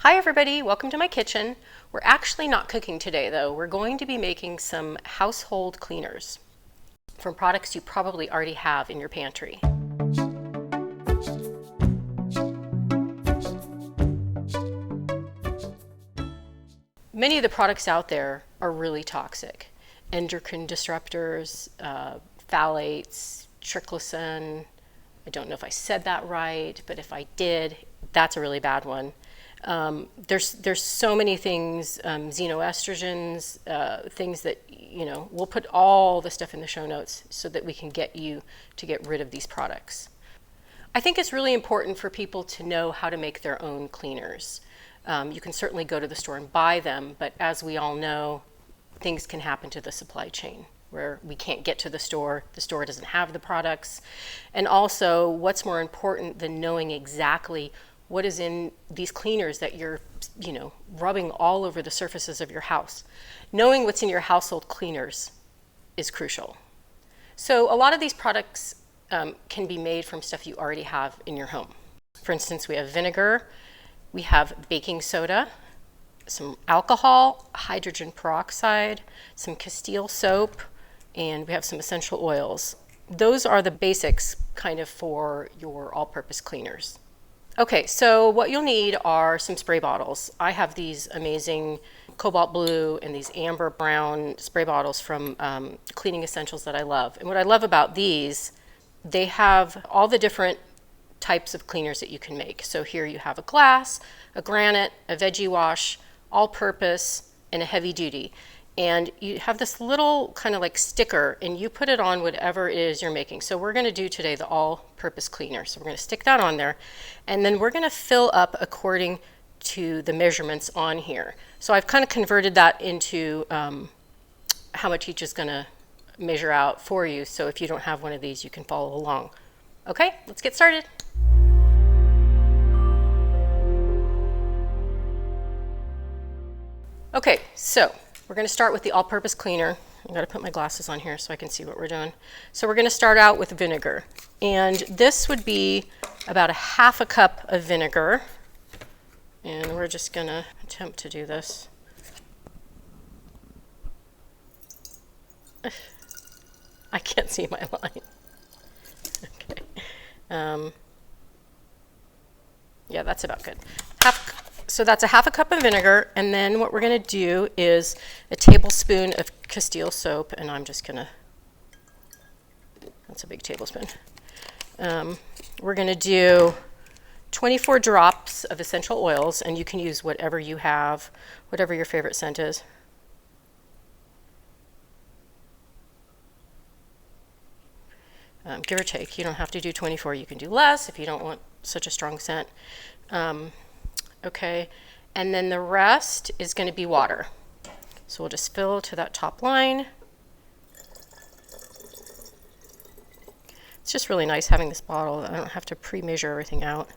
Hi everybody, welcome to my kitchen. We're actually not cooking today though. We're going to be making some household cleaners from products you probably already have in your pantry. Many of the products out there are really toxic. Endocrine disruptors, phthalates, triclosan. I don't know if I said that right, but if I did, that's a really bad one. There's so many things, xenoestrogens, things that, we'll put all the stuff in the show notes so that we can get you to get rid of these products. I think it's really important for people to know how to make their own cleaners. You can certainly go to the store and buy them, but as we all know, things can happen to the supply chain where we can't get to the store doesn't have the products. And also, what's more important than knowing exactly what is in these cleaners that you're, rubbing all over the surfaces of your house? Knowing what's in your household cleaners is crucial. So a lot of these products can be made from stuff you already have in your home. For instance, we have vinegar, we have baking soda, some alcohol, hydrogen peroxide, some Castile soap, and we have some essential oils. Those are the basics kind of for your all-purpose cleaners. Okay, so what you'll need are some spray bottles. I have these amazing cobalt blue and these amber brown spray bottles from Cleaning Essentials that I love. And what I love about these, they have all the different types of cleaners that you can make. So here you have a glass, a granite, a veggie wash, all-purpose, and a heavy duty. And you have this little kind of like sticker and you put it on whatever it is you're making. So we're going to do today the all-purpose cleaner. So we're going to stick that on there and then we're going to fill up according to the measurements on here. So I've kind of converted that into how much each is going to measure out for you. So if you don't have one of these, you can follow along. Okay, let's get started. Okay, so we're going to start with the all-purpose cleaner. I've got to put my glasses on here so I can see what we're doing. So we're going to start out with vinegar. And this would be about a half a cup of vinegar. And we're just going to attempt to do this. I can't see my line. Okay. Yeah, that's about good. So that's a half a cup of vinegar, and then what we're going to do is a tablespoon of Castile soap, and I'm just going to, that's a big tablespoon. We're going to do 24 drops of essential oils, and you can use whatever you have, whatever your favorite scent is. Give or take. You don't have to do 24. You can do less if you don't want such a strong scent. Okay, and then the rest is going to be water. So we'll just fill to that top line. It's just really nice having this bottle. I don't have to pre-measure everything out.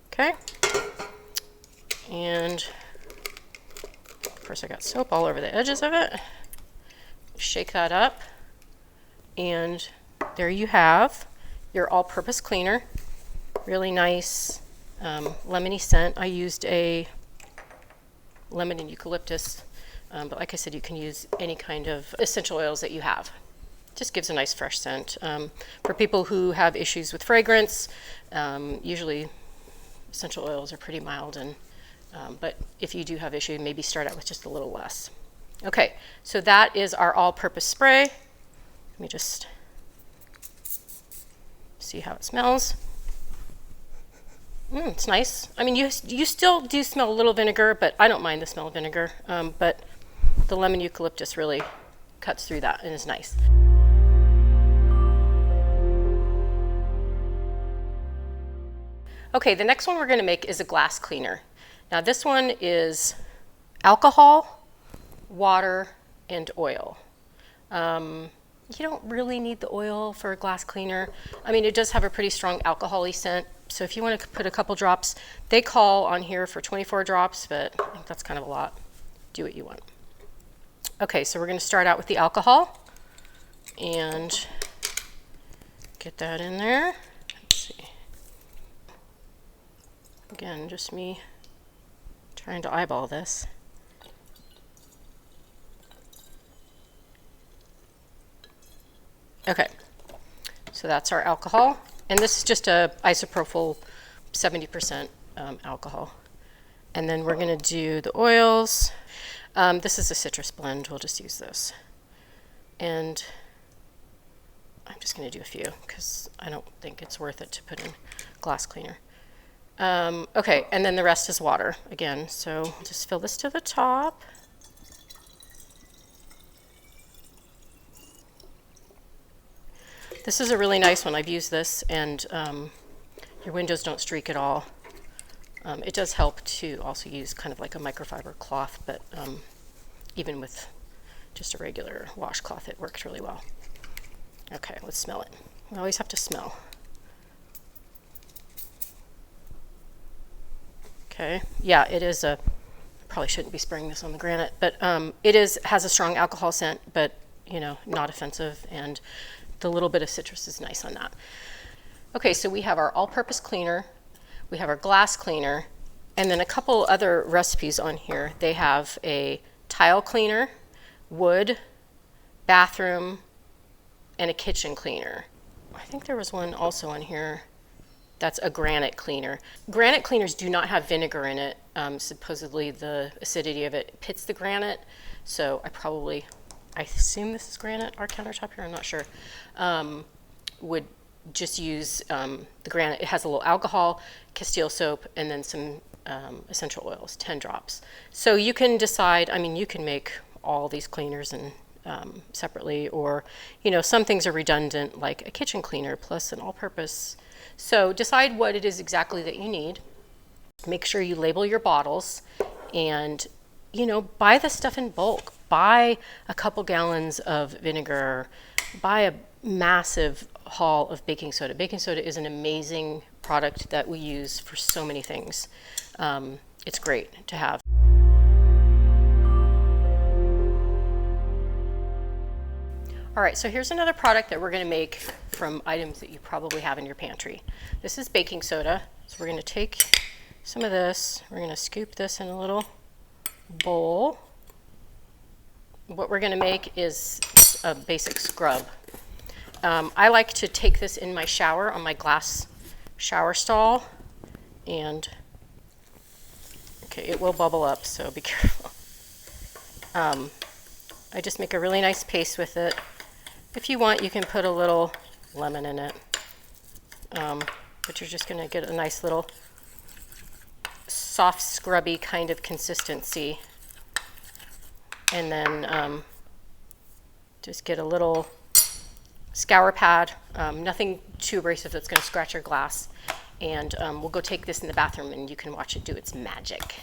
Okay, and of course I got soap all over the edges of it. Shake that up, and there you have your all-purpose cleaner. Really nice. Lemony scent. I used a lemon and eucalyptus, but like I said, you can use any kind of essential oils that you have. Just gives a nice fresh scent. For people who have issues with fragrance, usually essential oils are pretty mild, and but if you do have issue, maybe start out with just a little less. Okay, so that is our all-purpose spray. Let me just see how it smells. It's nice. I mean, you still do smell a little vinegar, but I don't mind the smell of vinegar. But the lemon eucalyptus really cuts through that and is nice. Okay, the next one we're going to make is a glass cleaner. Now this one is alcohol, water, and oil. You don't really need the oil for a glass cleaner. I mean, it does have a pretty strong alcohol-y scent. So if you want to put a couple drops, they call on here for 24 drops, but I think that's kind of a lot. Do what you want. Okay, so we're going to start out with the alcohol and get that in there. Let's see. Again, just me Trying to eyeball this. Okay, so that's our alcohol. And this is just a isopropyl 70% alcohol. And then we're going to do the oils. This is a citrus blend. We'll just use this. And I'm just going to do a few because I don't think it's worth it to put in glass cleaner. Okay, and then the rest is water again. So just fill this to the top. This is a really nice one. I've used this, and your windows don't streak at all. It does help to also use kind of like a microfiber cloth, but even with just a regular washcloth, it worked really well. Okay, let's smell it. We always have to smell. Okay, yeah, it is a, probably shouldn't be spraying this on the granite, but it has a strong alcohol scent, but you know, not offensive, and the little bit of citrus is nice on that. Okay, so we have our all-purpose cleaner, we have our glass cleaner, and then a couple other recipes on here. They have a tile cleaner, wood, bathroom, and a kitchen cleaner. I think there was one also on here that's a granite cleaner. Granite cleaners do not have vinegar in it. Supposedly the acidity of it pits the granite, so I assume this is granite, our countertop here, I'm not sure, would just use the granite. It has a little alcohol, Castile soap, and then some essential oils, 10 drops. So you can decide, I mean, you can make all these cleaners and separately, or, you know, some things are redundant, like a kitchen cleaner plus an all-purpose. So decide what it is exactly that you need. Make sure you label your bottles, and, you know, buy the stuff in bulk. Buy a couple gallons of vinegar, buy a massive haul of baking soda. Baking soda is an amazing product that we use for so many things. It's great to have. All right, so here's another product that we're going to make from items that you probably have in your pantry. This is baking soda. So we're going to take some of this, we're going to scoop this in a little bowl. What we're going to make is a basic scrub. I like to take this in my shower on my glass shower stall, and okay, it will bubble up, so be careful. I just make a really nice paste with it. If you want, you can put a little lemon in it, but you're just going to get a nice little soft, scrubby kind of consistency. And then just get a little scour pad, nothing too abrasive that's going to scratch your glass. And we'll go take this in the bathroom and you can watch it do its magic.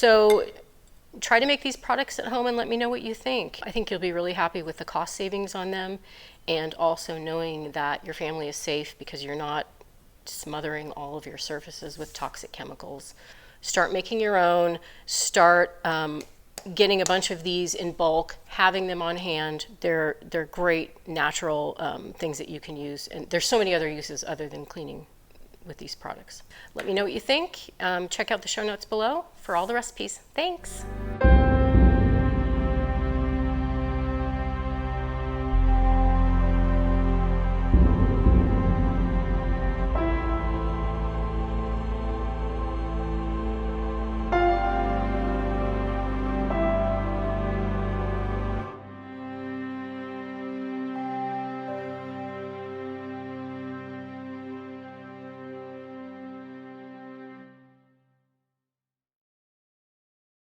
So try to make these products at home and let me know what you think. I think you'll be really happy with the cost savings on them, and also knowing that your family is safe because you're not smothering all of your surfaces with toxic chemicals. Start making your own. Start getting a bunch of these in bulk, having them on hand. They're great natural things that you can use, and there's so many other uses other than cleaning with these products. Let me know what you think. Check out the show notes below for all the recipes. Thanks.